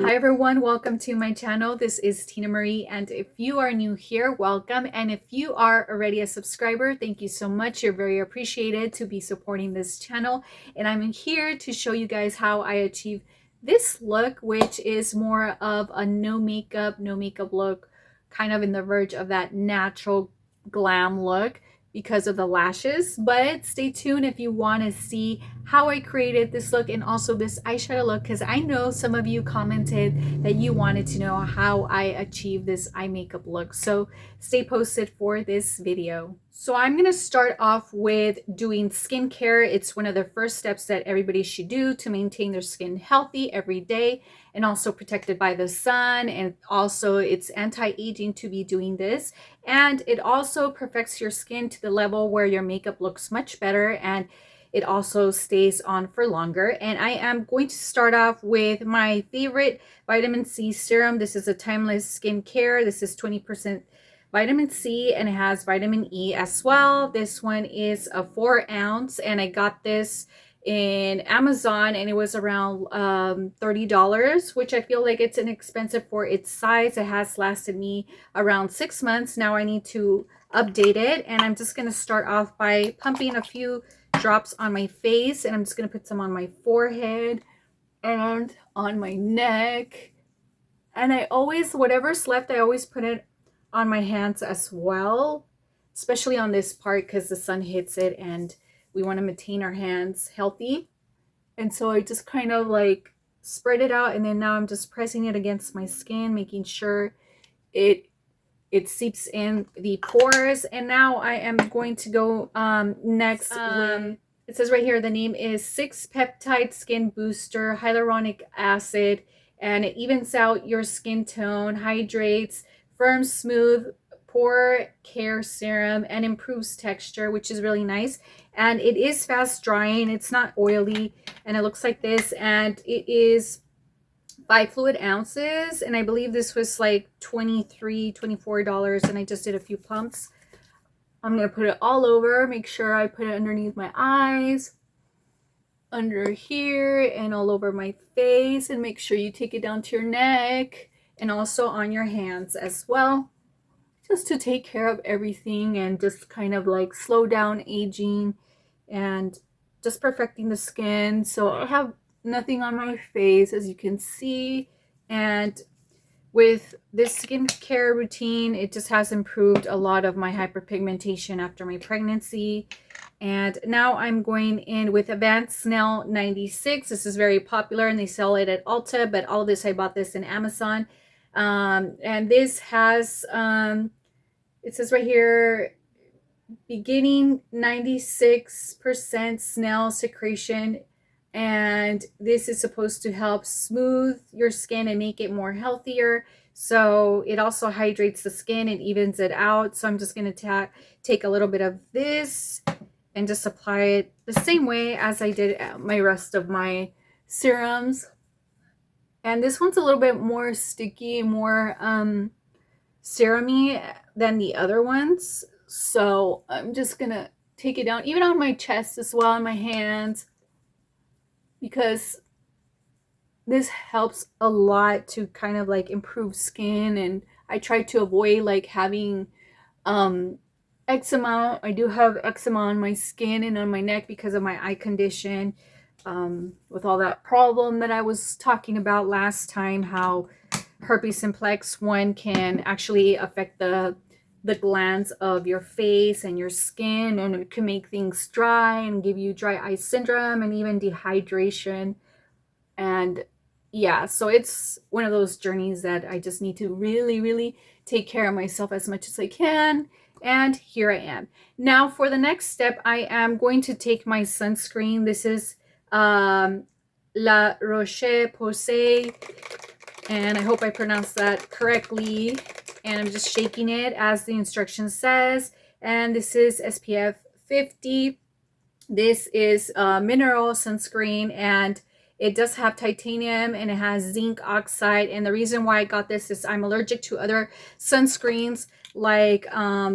Hi everyone, welcome to my channel. This is Tina Marie, and if you are new here, welcome. And if you are already a subscriber, thank you so much. You're very appreciated to be supporting this channel. And I'm here to show you guys how I achieve this look, which is more of a no makeup look, kind of in the verge of that natural glam look because of the lashes. But stay tuned if you want to see how I created this look and also this eyeshadow look, because I know some of you commented that you wanted to know how I achieved this eye makeup look. So stay posted for this video. So I'm going to start off with doing skincare. It's one of the first steps that everybody should do to maintain their skin healthy every day and also protected by the sun. And also it's anti-aging to be doing this. And it also perfects your skin to the level where your makeup looks much better and it also stays on for longer. And I am going to start off with my favorite vitamin C serum. This is a timeless skincare. This is 20% vitamin C and it has vitamin E as well. This one is a 4 ounce and I got this in Amazon and it was around $30, which I feel like it's inexpensive for its size. It has lasted me around 6 months. Now I need to update it, and I'm just going to start off by pumping a few drops on my face, and I'm just going to put some on my forehead and on my neck. And I always, whatever's left, I always put it on my hands as well, especially on this part because the sun hits it and we want to maintain our hands healthy. And so I just kind of like spread it out, and then now I'm just pressing it against my skin, making sure it seeps in the pores. And now I am going to go next with, it says right here, the name is 6 Peptide Skin Booster Hyaluronic Acid, and it evens out your skin tone, hydrates, firm, smooth pore care serum, and improves texture, which is really nice. And it is fast drying, it's not oily, and it looks like this, and it is 5 fluid ounces, and I believe this was like $24, and I just did a few pumps. I'm gonna put it all over, make sure I put it underneath my eyes, under here, and all over my face, and make sure you take it down to your neck and also on your hands as well, just to take care of everything and just kind of like slow down aging and just perfecting the skin. So I have nothing on my face, as you can see, and with this skincare routine, it just has improved a lot of my hyperpigmentation after my pregnancy. And now I'm going in with Advanced Snail 96. This is very popular and they sell it at Ulta, but all this, I bought this in Amazon. And this has it says right here, beginning 96% snail secretion, and this is supposed to help smooth your skin and make it more healthier. So it also hydrates the skin and evens it out. So I'm just going to take a little bit of this and just apply it the same way as I did my rest of my serums. And this one's a little bit more sticky, more serum-y than the other ones. So I'm just gonna take it down, even on my chest as well, on my hands, because this helps a lot to kind of like improve skin. And I try to avoid like having eczema. I do have eczema on my skin and on my neck because of my eye condition, with all that problem that I was talking about last time, how herpes simplex 1 can actually affect the glands of your face and your skin, and it can make things dry and give you dry eye syndrome and even dehydration. And yeah, so it's one of those journeys that I just need to really take care of myself as much as I can. And here I am. Now for the next step, I am going to take my sunscreen. This is La Roche-Posay, and I hope I pronounced that correctly. And I'm just shaking it as the instruction says. And this is SPF 50. This is a mineral sunscreen, and it does have titanium and it has zinc oxide. And the reason why I got this is I'm allergic to other sunscreens, like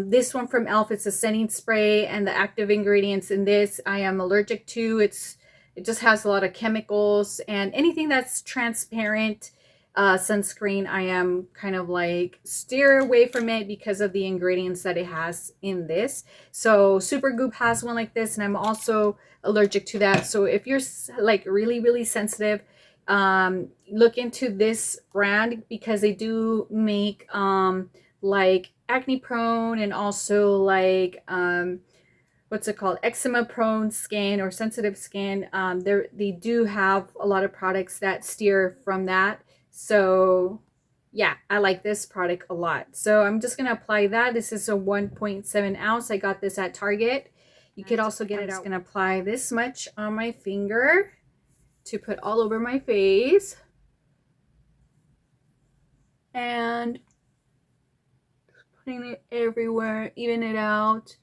this one from e.l.f. It's a setting spray, and the active ingredients in this I am allergic to. It just has a lot of chemicals, and anything that's transparent sunscreen, I am kind of like steer away from it because of the ingredients that it has in this. So Supergoop has one like this, and I'm also allergic to that. So if you're like really sensitive, look into this brand because they do make like acne prone and also like what's it called, eczema prone skin or sensitive skin. They do have a lot of products that steer from that. So yeah, I like this product a lot. So I'm just going to apply that. This is a 1.7 ounce. I got this at Target. You could also get it out. I'm just going to apply this much on my finger to put all over my face. And putting it everywhere, even it out.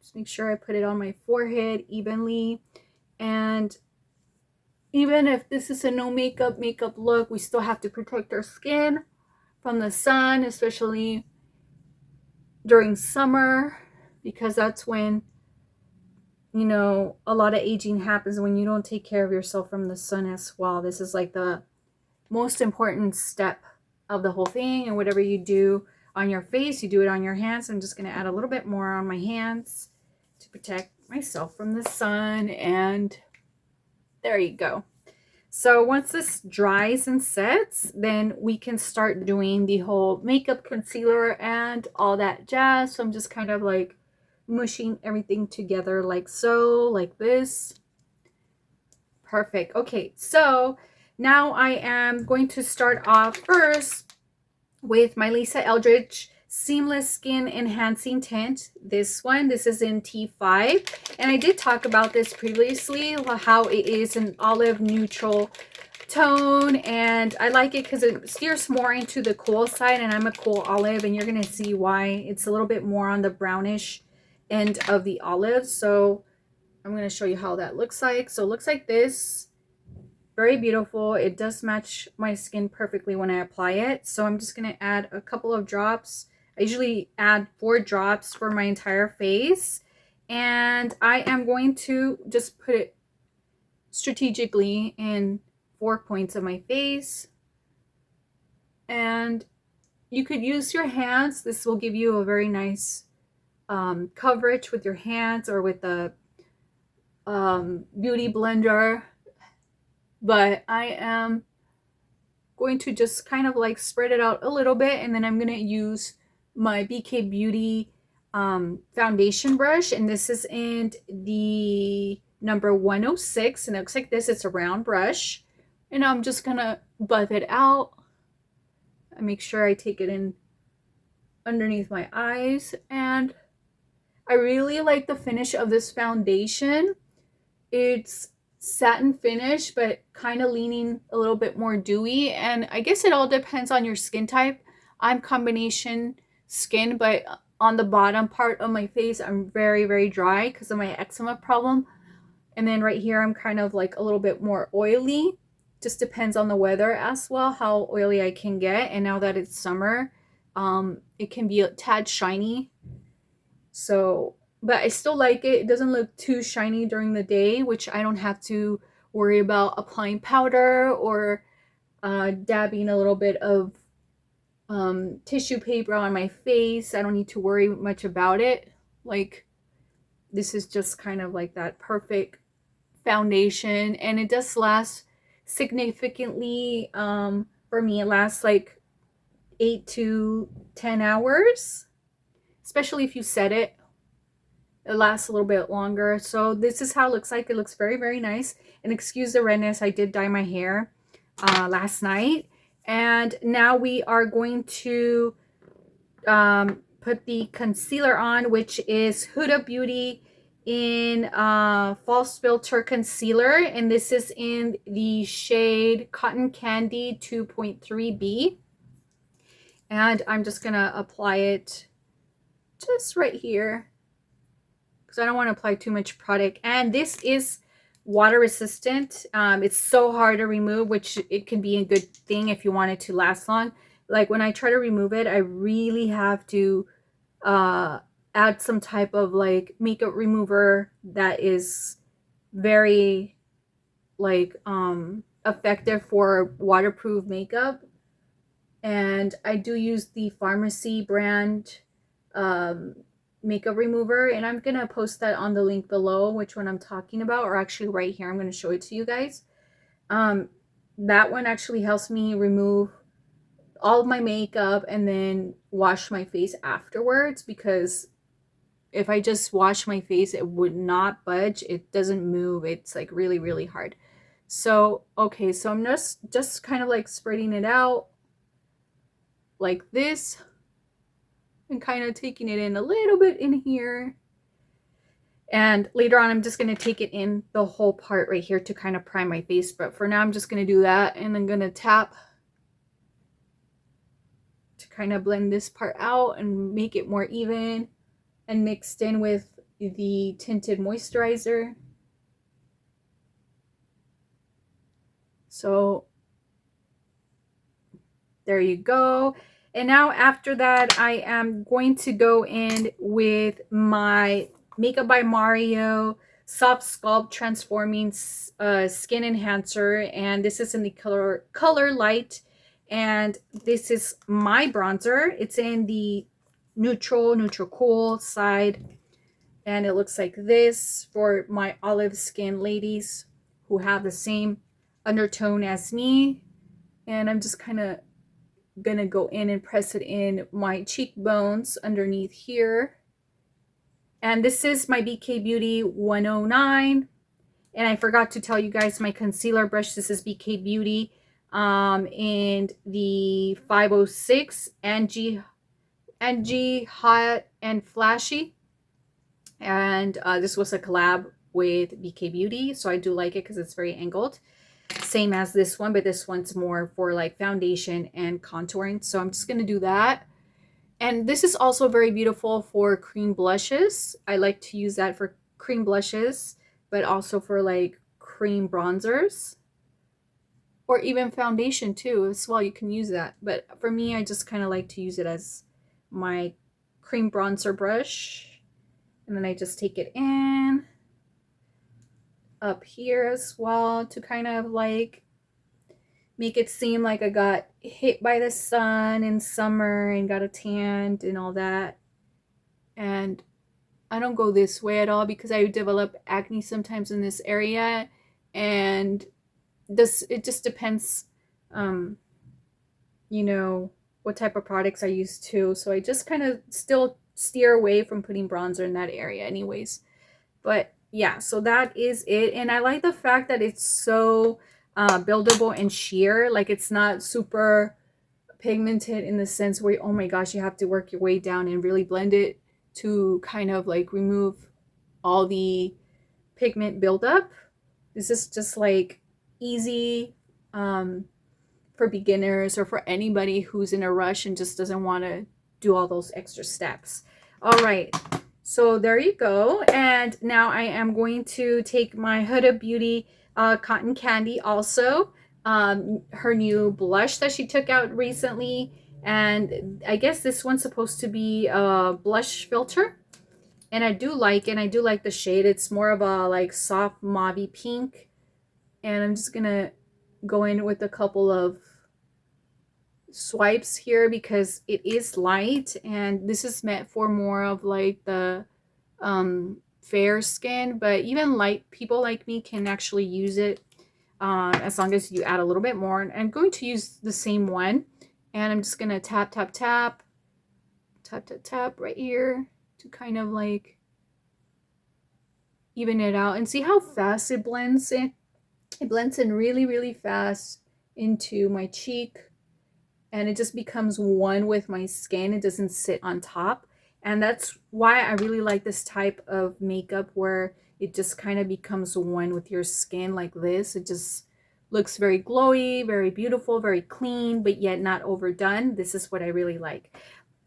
Just make sure I put it on my forehead evenly. And even if this is a no makeup look, we still have to protect our skin from the sun, especially during summer, because that's when, you know, a lot of aging happens when you don't take care of yourself from the sun as well. This is like the most important step of the whole thing. And whatever you do on your face, you do it on your hands. I'm just going to add a little bit more on my hands to protect myself from the sun. And there you go. So once this dries and sets, then we can start doing the whole makeup, concealer, and all that jazz. So I'm just kind of like mushing everything together like so, like this. Perfect. Okay, so now I am going to start off first with my Lisa Eldridge Seamless Skin Enhancing Tint. This is in T5. And I did talk about this previously, how it is an olive neutral tone. And I like it because it steers more into the cool side. And I'm a cool olive. And you're going to see why. It's a little bit more on the brownish end of the olive. So I'm going to show you how that looks like. So it looks like this. Very beautiful. It does match my skin perfectly when I apply it. So I'm just going to add a couple of drops. I usually add 4 drops for my entire face. And I am going to just put it strategically in 4 points of my face. And you could use your hands. This will give you a very nice coverage with your hands or with the beauty blender. But I am going to just kind of like spread it out a little bit, and then I'm going to use my BK Beauty foundation brush, and this is in the number 106, and it looks like this. It's a round brush, and I'm just going to buff it out. I make sure I take it in underneath my eyes, and I really like the finish of this foundation. It's satin finish, but kind of leaning a little bit more dewy, and I guess it all depends on your skin type. I'm combination skin, but on the bottom part of my face I'm very dry because of my eczema problem, and then right here I'm kind of like a little bit more oily. Just depends on the weather as well how oily I can get, and now that it's summer, it can be a tad shiny. So but I still like it. It doesn't look too shiny during the day, which I don't have to worry about applying powder or dabbing a little bit of tissue paper on my face. I don't need to worry much about it. Like, this is just kind of like that perfect foundation, and it does last significantly. For me, it lasts like 8 to 10 hours, especially if you set it. It lasts a little bit longer. So this is how it looks like. It looks very nice. And excuse the redness, I did dye my hair last night. And now we are going to put the concealer on, which is Huda Beauty in False Filter Concealer. And this is in the shade Cotton Candy 2.3B. And I'm just going to apply it just right here, because I don't want to apply too much product. And this is water resistant. It's so hard to remove, which it can be a good thing if you want it to last long. Like when I try to remove it, I really have to add some type of like makeup remover that is very like effective for waterproof makeup. And I do use the pharmacy brand makeup remover, and I'm gonna post that on the link below, which one I'm talking about, or actually right here, I'm gonna show it to you guys. That one actually helps me remove all of my makeup and then wash my face afterwards, because if I just wash my face, it would not budge. It doesn't move. It's like really, really hard. So, okay, so I'm just kind of like spreading it out like this and kind of taking it in a little bit in here. And later on, I'm just going to take it in the whole part right here to kind of prime my face. But for now, I'm just going to do that. And I'm going to tap to kind of blend this part out and make it more even and mixed in with the tinted moisturizer. So there you go. And now after that, I am going to go in with my Makeup by Mario SoftSculpt Transforming Skin Enhancer. And this is in the color Light. And this is my bronzer. It's in the neutral cool side. And it looks like this for my olive skin ladies who have the same undertone as me. And I'm just kind of gonna go in and press it in my cheekbones underneath here. And this is my BK Beauty 109. And I forgot to tell you guys my concealer brush. This is BK Beauty in the 506 NG Hot and Flashy. And this was a collab with BK Beauty, so I do like it because it's very angled. Same as this one, but this one's more for like foundation and contouring. So I'm just going to do that. And this is also very beautiful for cream blushes. I like to use that for cream blushes, but also for like cream bronzers. Or even foundation too as well. You can use that. But for me, I just kind of like to use it as my cream bronzer brush. And then I just take it in up here as well to kind of like make it seem like I got hit by the sun in summer and got a tan and all that. And I don't go this way at all because I develop acne sometimes in this area, and it just depends you know, what type of products I use too. So I just kind of still steer away from putting bronzer in that area anyways. But yeah, so that is it. And I like the fact that it's so buildable and sheer. Like it's not super pigmented in the sense where, oh my gosh, you have to work your way down and really blend it to kind of like remove all the pigment buildup. This is just like easy for beginners or for anybody who's in a rush and just doesn't want to do all those extra steps. All right. So there you go. And now I am going to take my Huda Beauty Cotton Candy also. Her new blush that she took out recently. And I guess this one's supposed to be a blush filter. And I do like it. And I do like the shade. It's more of a like soft mauve pink. And I'm just going to go in with a couple of swipes here because it is light, and this is meant for more of like the fair skin, but even light people like me can actually use it as long as you add a little bit more. And I'm going to use the same one, and I'm just gonna tap tap tap tap tap tap right here to kind of like even it out and see how fast it blends in. It blends in really, really fast into my cheek, and it just becomes one with my skin. It doesn't sit on top. And that's why I really like this type of makeup where it just kind of becomes one with your skin like this. It just looks very glowy, very beautiful, very clean, but yet not overdone. This is what I really like.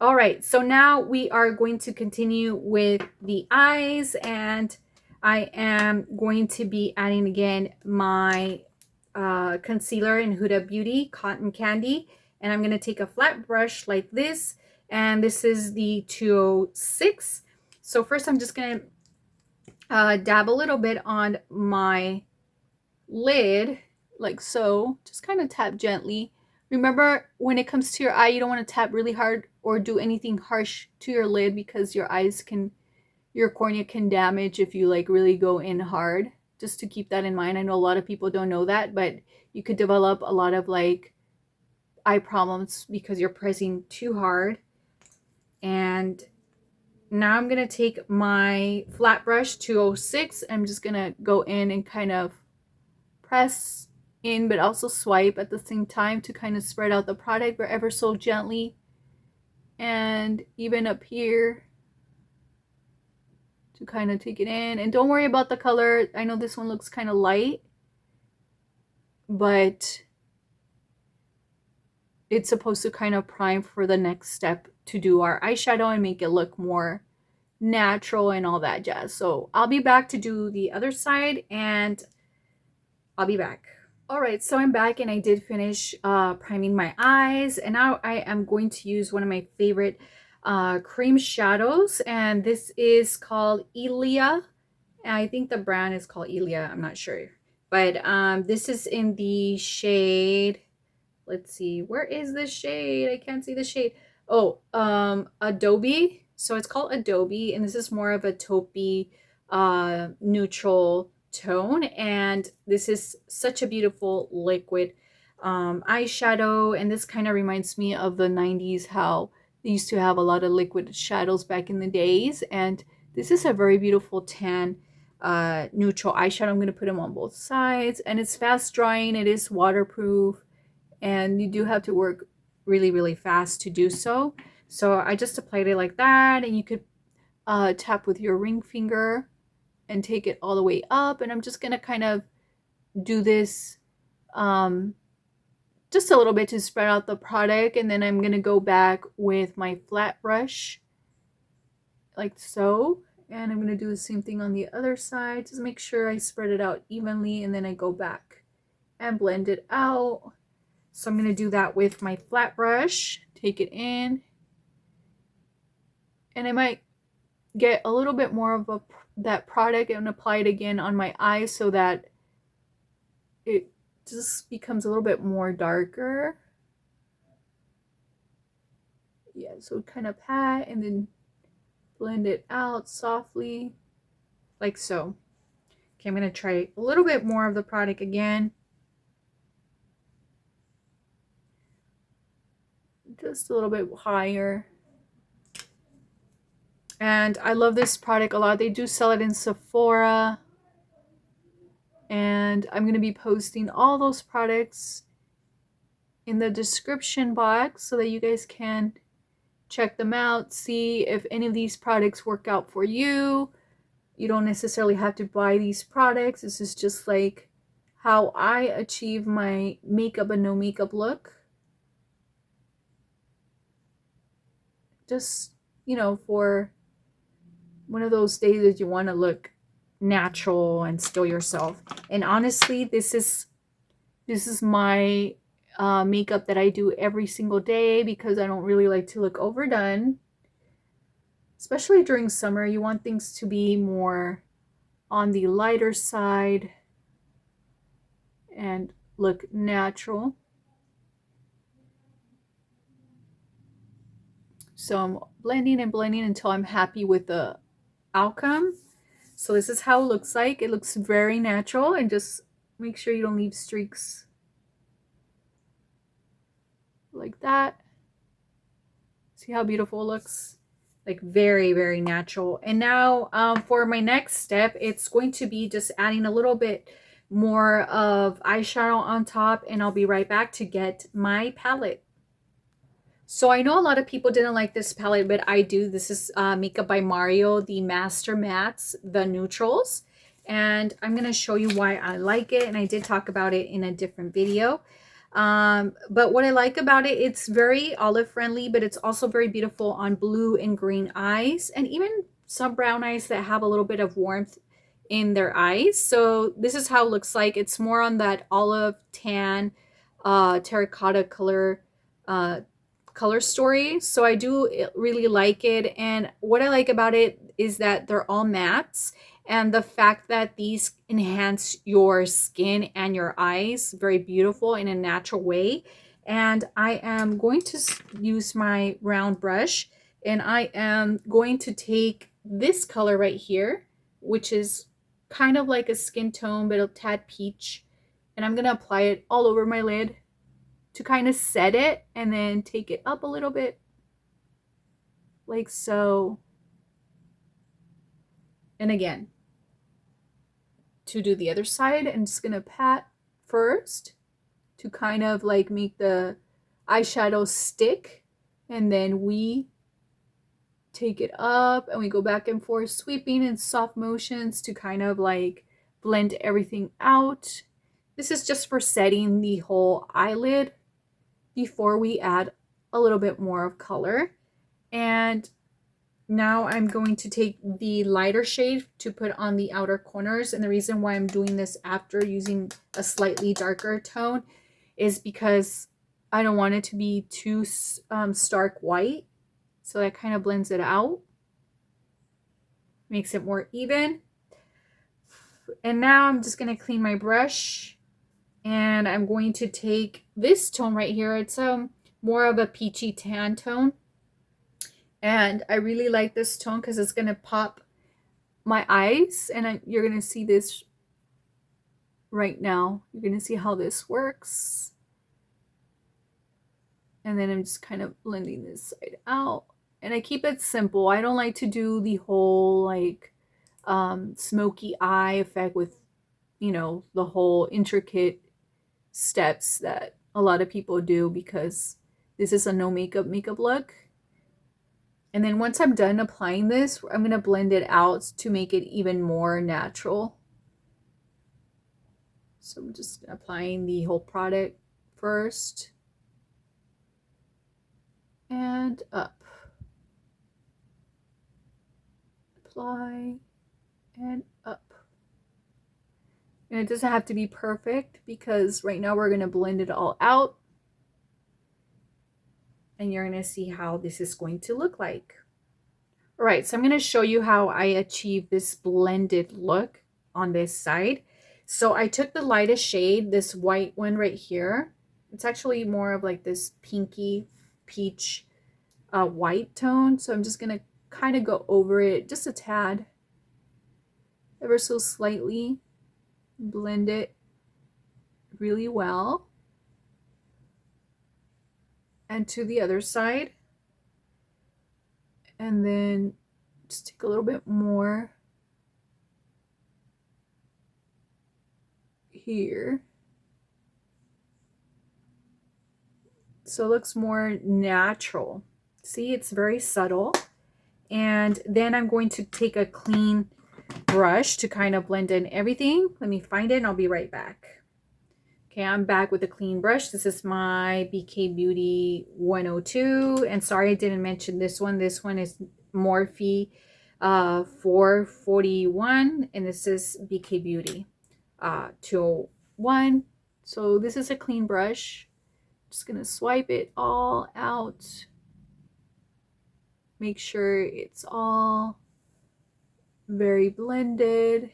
All right, so now we are going to continue with the eyes, and I am going to be adding again my concealer in Huda Beauty Cotton Candy. And I'm going to take a flat brush like this. And this is the 206. So first I'm just going to dab a little bit on my lid, like so. Just kind of tap gently Remember, when it comes to your eye, you don't want to tap really hard or do anything harsh to your lid because your cornea can damage if you like really go in hard. Just to keep that in mind. I know a lot of people don't know that, but you could develop a lot of like eye problems because you're pressing too hard. And now I'm going to take my flat brush 206. I'm just going to go in and kind of press in, but also swipe at the same time to kind of spread out the product ever so gently. And even up here to kind of take it in. And don't worry about the color. I know this one looks kind of light, but it's supposed to kind of prime for the next step to do our eyeshadow and make it look more natural and all that jazz. So I'll be back to do the other side, and I'll be back. All right, so I'm back and I did finish priming my eyes, and now I am going to use one of my favorite cream shadows, and this is called Ilia. I think the brand is called Ilia, I'm not sure. But this is in the shade, let's see, where is this shade? I can't see the shade. Oh, Adobe. So it's called Adobe, and this is more of a taupey neutral tone, and this is such a beautiful liquid eyeshadow, and this kind of reminds me of the 90s, how they used to have a lot of liquid shadows back in the days. And this is a very beautiful tan neutral eyeshadow. I'm going to put them on both sides, and it's fast drying, it is waterproof, and you do have to work really, really fast to do so. So I just applied it like that, and you could tap with your ring finger and take it all the way up. And I'm just gonna kind of do this just a little bit to spread out the product, and then I'm gonna go back with my flat brush like so, and I'm gonna do the same thing on the other side. Just make sure I spread it out evenly, and then I go back and blend it out. So I'm gonna do that with my flat brush, take it in, and I might get a little bit more of that product and apply it again on my eyes so that it just becomes a little bit more darker. Yeah, so kind of pat and then blend it out softly like so. Okay, I'm gonna try a little bit more of the product again. Just a little bit higher. And I love this product a lot. They do sell it in Sephora. And I'm going to be posting all those products in the description box so that you guys can check them out, see if any of these products work out for you. You don't necessarily have to buy these products. This is just like how I achieve my makeup and no makeup look. Just, you know, for one of those days that you want to look natural and still yourself. And honestly, this is my makeup that I do every single day because I don't really like to look overdone. Especially during summer, you want things to be more on the lighter side and look natural. So I'm blending and blending until I'm happy with the outcome. So this is how it looks like. It looks very natural, and just make sure you don't leave streaks like that. See how beautiful it looks? Like very, very natural. And now for my next step, it's going to be just adding a little bit more of eyeshadow on top, and I'll be right back to get my palette. So I know a lot of people didn't like this palette, but I do. This is Makeup by Mario, the Master Mattes, the Neutrals. And I'm going to show you why I like it. And I did talk about it in a different video. But what I like about it, it's very olive friendly, but it's also very beautiful on blue and green eyes, and even some brown eyes that have a little bit of warmth in their eyes. So this is how it looks like. It's more on that olive tan, terracotta color, color story. So I do really like it. And what I like about it is that they're all mattes, and the fact that these enhance your skin and your eyes very beautiful in a natural way. And I am going to use my round brush, and I am going to take this color right here, which is kind of like a skin tone but a tad peach, and I'm going to apply it all over my lid to kind of set it, and then take it up a little bit like so. And again, to do the other side, I'm just going to pat first to kind of like make the eyeshadow stick, and then we take it up and we go back and forth, sweeping in soft motions to kind of like blend everything out. This is just for setting the whole eyelid before we add a little bit more of color. And now I'm going to take the lighter shade to put on the outer corners. And the reason why I'm doing this after using a slightly darker tone is because I don't want it to be too stark white. So that kind of blends it out, makes it more even. And now I'm just going to clean my brush, and I'm going to take this tone right here. It's more of a peachy tan tone. And I really like this tone because it's going to pop my eyes, and you're going to see this right now. You're going to see how this works. And then I'm just kind of blending this side out. And I keep it simple. I don't like to do the whole like smoky eye effect with, you know, the whole intricate steps that a lot of people do, because this is a no makeup look. And then once I'm done applying this, I'm going to blend it out to make it even more natural. So I'm just applying the whole product first and up. Apply and up. And it doesn't have to be perfect, because right now we're going to blend it all out, and you're going to see how this is going to look like. All right, so I'm going to show you how I achieve this blended look on this side. So I took the lightest shade, this white one right here. It's actually more of like this pinky peach white tone. So I'm just going to kind of go over it just a tad, ever so slightly, blend it really well. And to the other side, and then just take a little bit more here, so it looks more natural. See, it's very subtle. And then I'm going to take a clean brush to kind of blend in everything. Let me find it and I'll be right back. Okay, I'm back with a clean brush. This is my BK Beauty 102. And sorry I didn't mention this one. This one is Morphe 441. And this is BK Beauty 201. So this is a clean brush. Just going to swipe it all out. Make sure it's all very blended,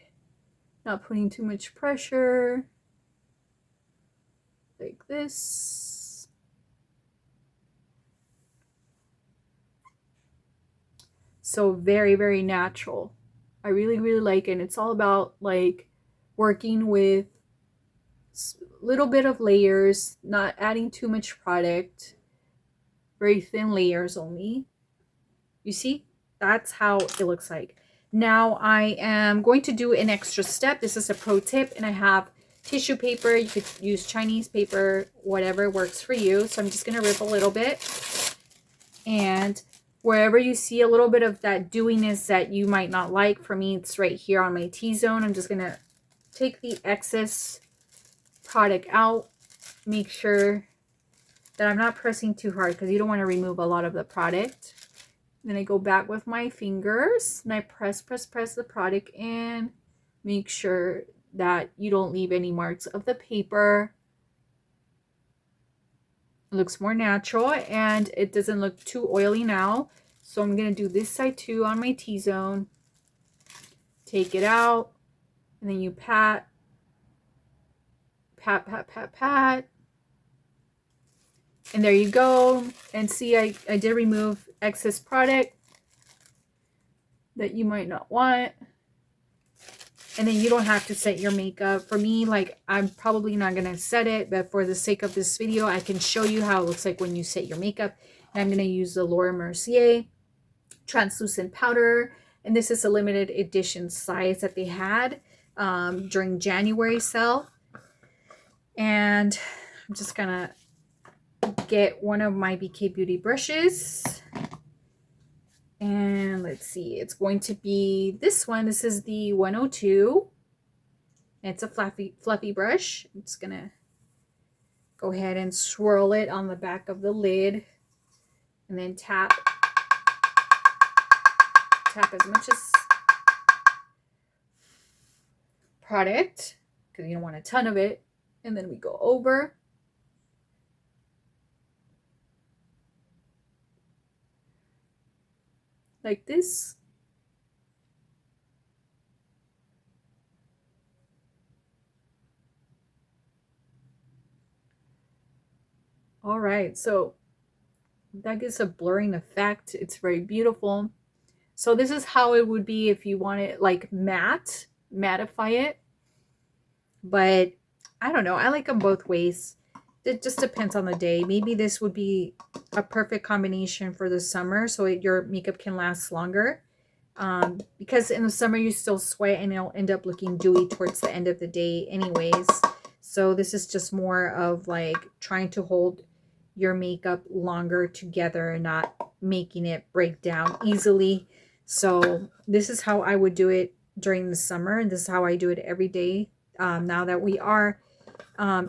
not putting too much pressure, like this. So very, very natural. I really, really like it. And it's all about like working with a little bit of layers, not adding too much product, very thin layers only. You see, that's how it looks like. Now I am going to do an extra step. This is a pro tip, and I have tissue paper. You could use Chinese paper, whatever works for you. So I'm just going to rip a little bit, and wherever you see a little bit of that dewiness that you might not like, for me it's right here on my T-zone. I'm just going to take the excess product out. Make sure that I'm not pressing too hard, because you don't want to remove a lot of the product. Then I go back with my fingers and I press the product in. Make sure that you don't leave any marks of the paper. It looks more natural and it doesn't look too oily now. So I'm going to do this side too on my T-zone. Take it out, and then you pat, pat, pat, pat, pat. And there you go. And see, I did remove excess product that you might not want. And then you don't have to set your makeup. For me, like, I'm probably not going to set it, but for the sake of this video, I can show you how it looks like when you set your makeup. And I'm going to use the Laura Mercier translucent powder. And this is a limited edition size that they had during January sale. And I'm just going to get one of my BK Beauty brushes. And let's see, it's going to be this one. This is the 102. It's a fluffy brush. I'm just gonna go ahead and swirl it on the back of the lid and then tap as much as product, because you don't want a ton of it. And then we go over. Like this. All right, so that gives a blurring effect. It's very beautiful. So this is how it would be if you want it like mattify it. But I don't know, I like them both ways. It just depends on the day. Maybe this would be a perfect combination for the summer so your makeup can last longer. Because in the summer you still sweat and it'll end up looking dewy towards the end of the day anyways. So this is just more of like trying to hold your makeup longer together and not making it break down easily. So this is how I would do it during the summer, and this is how I do it every day now that we are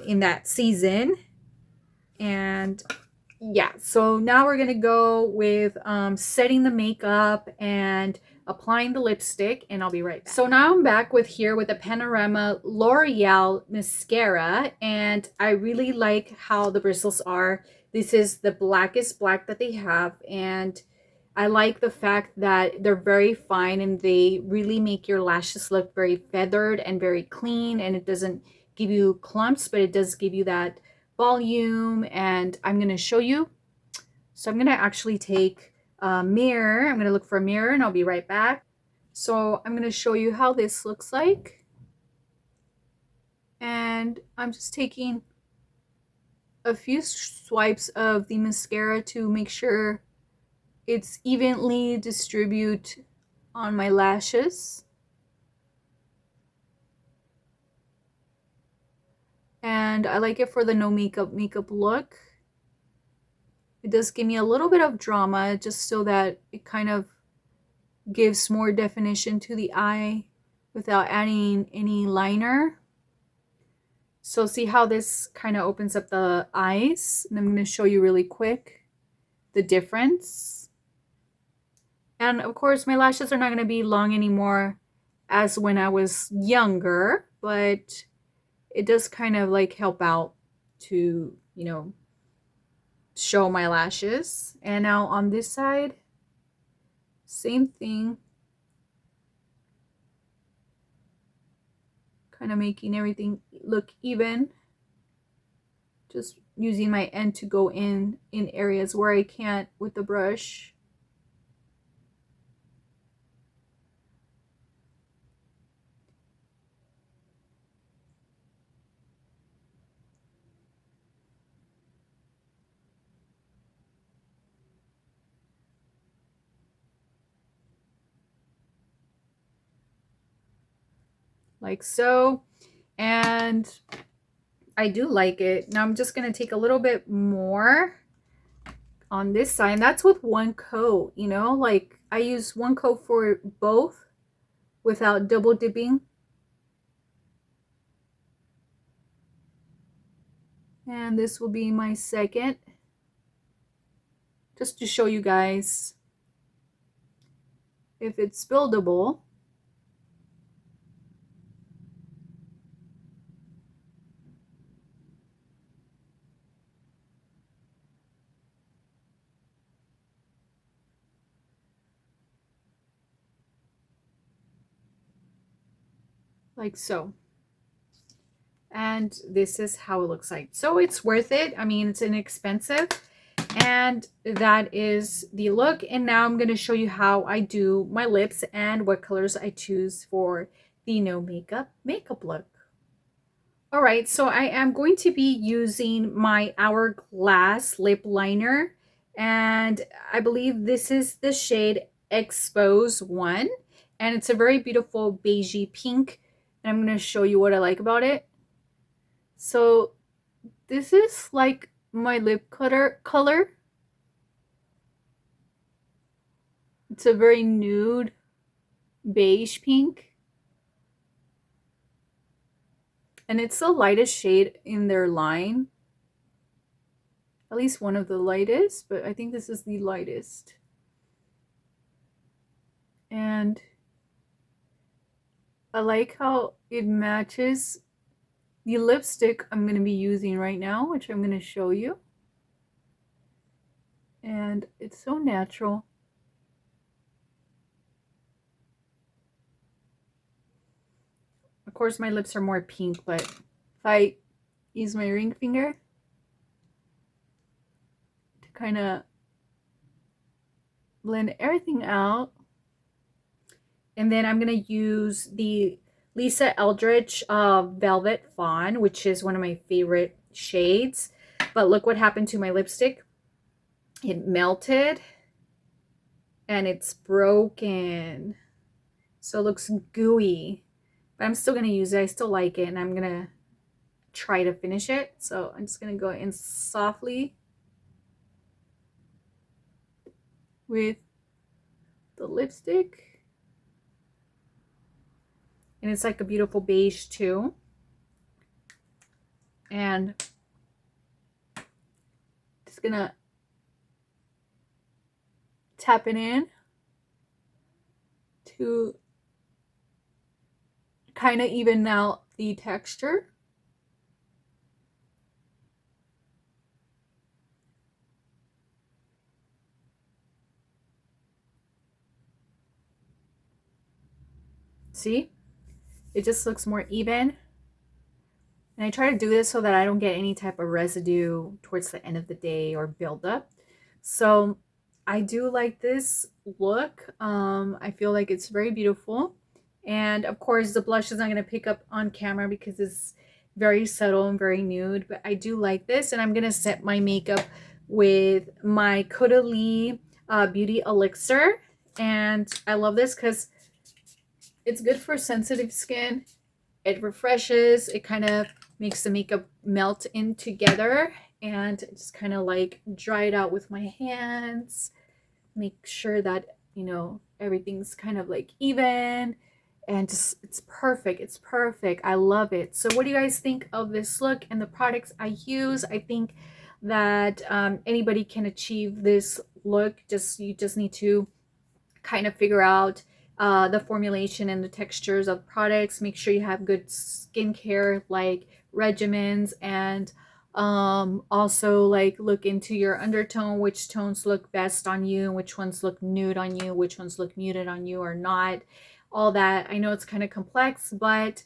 in that season. And yeah, so now we're gonna go with setting the makeup and applying the lipstick, and I'll be right back. So now I'm back with the Panorama L'Oreal mascara, and I really like how the bristles are. This is the blackest black that they have, and I like the fact that they're very fine and they really make your lashes look very feathered and very clean, and it doesn't give you clumps, but it does give you that volume. And I'm going to show you. So I'm going to actually take a mirror. I'm going to look for a mirror and I'll be right back. So I'm going to show you how this looks like. And I'm just taking a few swipes of the mascara to make sure it's evenly distributed on my lashes. And I like it for the no makeup look. It does give me a little bit of drama just so that it kind of gives more definition to the eye without adding any liner. So see how this kind of opens up the eyes? And I'm going to show you really quick the difference. And of course my lashes are not going to be long anymore as when I was younger, but it does kind of like help out to, you know, show my lashes. And now on this side, same thing. Kind of making everything look even. Just using my end to go in areas where I can't with the brush. Like so. And I do like it. Now I'm just going to take a little bit more on this side. And that's with one coat, you know, like I use one coat for both without double dipping. And this will be my second. Just to show you guys if it's buildable. Like so. and this is how it looks like. So it's worth it. I mean, it's inexpensive, and that is the look. And now I'm going to show you how I do my lips and what colors I choose for the no makeup look. All right, so I am going to be using my Hourglass lip liner, and I believe this is the shade Expose 1, and it's a very beautiful beigey pink, and I'm going to show you what I like about it. So this is like my lip color. It's a very nude beige pink. And it's the lightest shade in their line. At least one of the lightest, but I think this is the lightest. And I like how it matches the lipstick I'm going to be using right now, which I'm going to show you. And it's so natural. Of course, my lips are more pink, but if I use my ring finger to kind of blend everything out, and then I'm going to use the Lisa Eldridge Velvet Fawn, which is one of my favorite shades. But look what happened to my lipstick. It melted and it's broken. So it looks gooey. But I'm still going to use it. I still like it, and I'm going to try to finish it. So I'm just going to go in softly with the lipstick. And it's like a beautiful beige too. And just going to tap it in to kind of even out the texture. See? It just looks more even. And I try to do this so that I don't get any type of residue towards the end of the day or buildup. So I do like this look. I feel like it's very beautiful. And of course, the blush is not going to pick up on camera because it's very subtle and very nude. But I do like this. And I'm going to set my makeup with my Caudalie Beauty Elixir. And I love this because it's good for sensitive skin. It refreshes. It kind of makes the makeup melt in together. And just kind of like dry it out with my hands. Make sure that, you know, everything's kind of like even. And just, it's perfect. It's perfect. I love it. So what do you guys think of this look and the products I use? I think that anybody can achieve this look. You just need to kind of figure out the formulation and the textures of products. Make sure you have good skincare like regimens, and also like look into your undertone, which tones look best on you, which ones look nude on you, which ones look muted on you or not. All that. I know it's kind of complex, but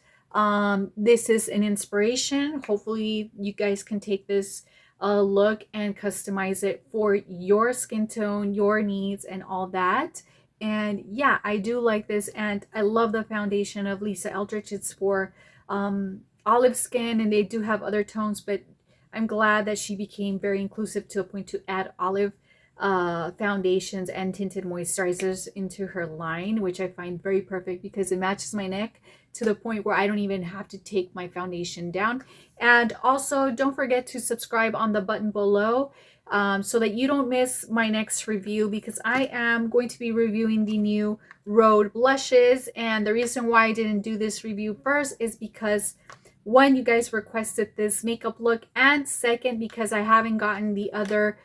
this is an inspiration. Hopefully you guys can take this look and customize it for your skin tone, your needs, and all that. And yeah, I do like this, and I love the foundation of Lisa Eldridge. It's for olive skin, and they do have other tones, but I'm glad that she became very inclusive to a point to add olive foundations and tinted moisturizers into her line, which I find very perfect because it matches my neck to the point where I don't even have to take my foundation down. And also don't forget to subscribe on the button below so that you don't miss my next review, because I am going to be reviewing the new Rhode blushes. And the reason why I didn't do this review first is because one, you guys requested this makeup look, and second, because I haven't gotten the other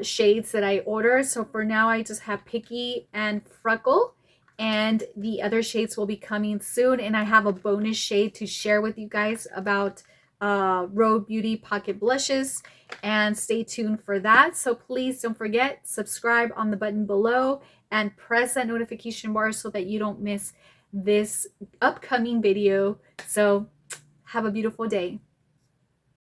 shades that I ordered. So for now I just have Picky and Freckle, and the other shades will be coming soon. And I have a bonus shade to share with you guys about Rhode Beauty Pocket Blushes, and stay tuned for that. So please don't forget, subscribe on the button below and press that notification bar so that you don't miss this upcoming video. So have a beautiful day.